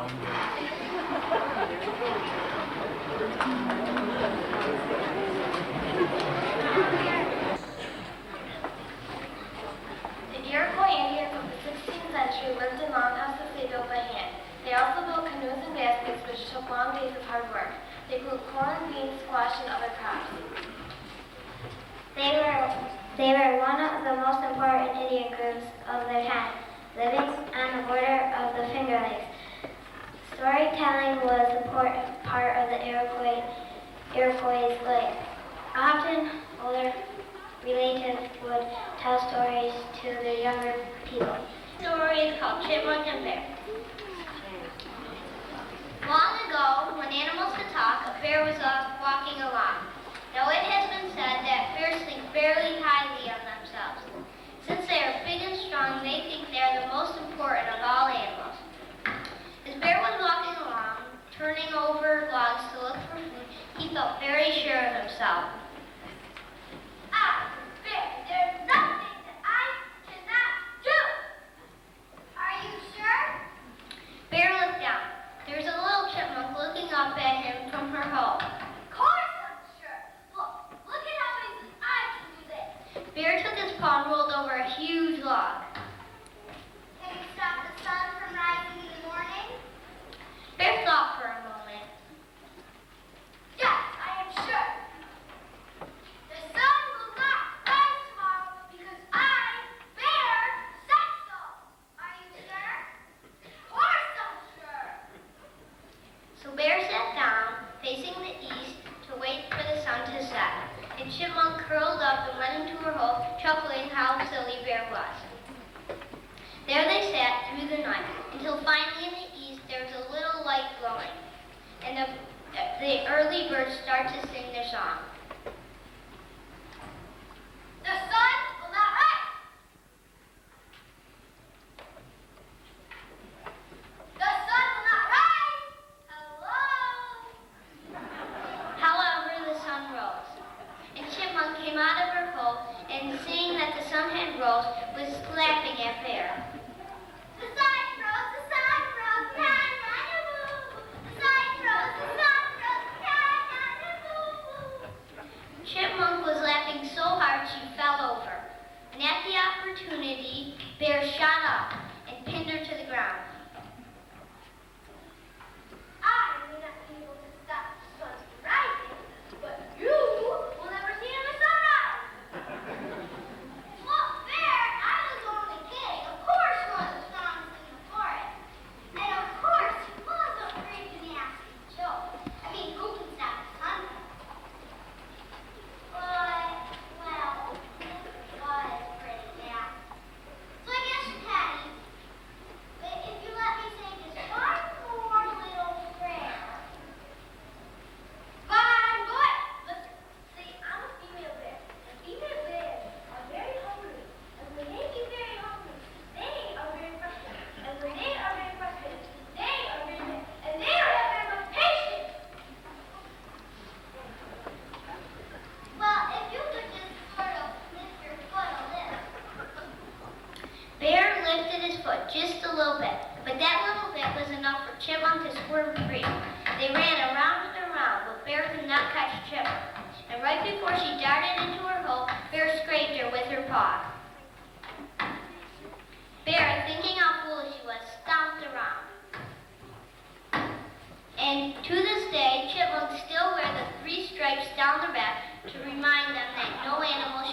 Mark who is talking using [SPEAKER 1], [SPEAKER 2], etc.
[SPEAKER 1] The Iroquois Indians of the 16th century lived in longhouses they built by hand. They also built canoes and baskets, which took long days of hard work. They grew corn, beans, squash, and other crops.
[SPEAKER 2] They were one of the most important Indian groups of their time, living on the border of the Finger Lakes. Storytelling was an important part of the Iroquois life. Often, older relatives would tell stories to their younger people.
[SPEAKER 3] The story is called Chipmunk and Bear. Long ago, when animals could talk, a bear was walking along. Now it has been said that bears think fairly highly of themselves. Since they are big and strong, they think they are the most important of all animals. As Bear was walking along, turning over logs to look for food, he felt very sure of himself.
[SPEAKER 4] Ah, Bear, there's nothing that I cannot do. Are you sure?
[SPEAKER 3] Bear looked down. There was a little chipmunk looking up at him from her hole.
[SPEAKER 4] Of course I'm sure. Look at how easily I can do this.
[SPEAKER 3] Bear took his paw and rolled over a huge log.
[SPEAKER 4] Can you stop the sun from rising in the morning?
[SPEAKER 3] Bear thought for a moment.
[SPEAKER 4] Yes, I am sure. The sun will not rise tomorrow because I, Bear, said so. Are you sure? Of course I'm sure.
[SPEAKER 3] So Bear sat down, facing the east, to wait for the sun to set. And Chipmunk curled up and went into her hole, chuckling how silly Bear was. There they sat through the night, until finally in the east there was a little light glowing, and the early birds start to sing their song.
[SPEAKER 4] The sun will not rise. The sun will not rise. Hello.
[SPEAKER 3] However, the sun rose, and Chipmunk came out of her hole, and seeing that the sun had rose, was laughing at Bear.
[SPEAKER 4] The sun rose, can-a-boo. The sun rose, can-a-boo.
[SPEAKER 3] Chipmunk was laughing so hard she fell over, and at the opportunity, Bear shot up and pinned her to the ground.
[SPEAKER 4] I may not be able to stop the sun from rising, but you will never see the sunrise. Look, Bear, I was only kidding. Of course you are the strongest in the forest. And of course you wasn't afraid to nasty joke. I mean, who can stop the sun? But, well, this was pretty nasty. So I guess, Patty, if you let me say just one more little prayer. Fine, boy. Listen, see, I'm a female bear. And female bears are very hungry. And when they get very hungry, they are very frustrated. And when they are very frustrated, they are very mad. And they don't have very much patience. Well, if you could just sort of lift your foot a little.
[SPEAKER 3] Bear lifted his foot just a little bit, but that little bit was enough for Chipmunk to swerve free. They ran around and around, but Bear could not catch Chipmunk. And right before she darted into her hole, Bear scraped her with her paw. Bear, thinking how foolish she was, stomped around. And to this day, Chipmunks still wear the 3 stripes down their back to remind them that no animal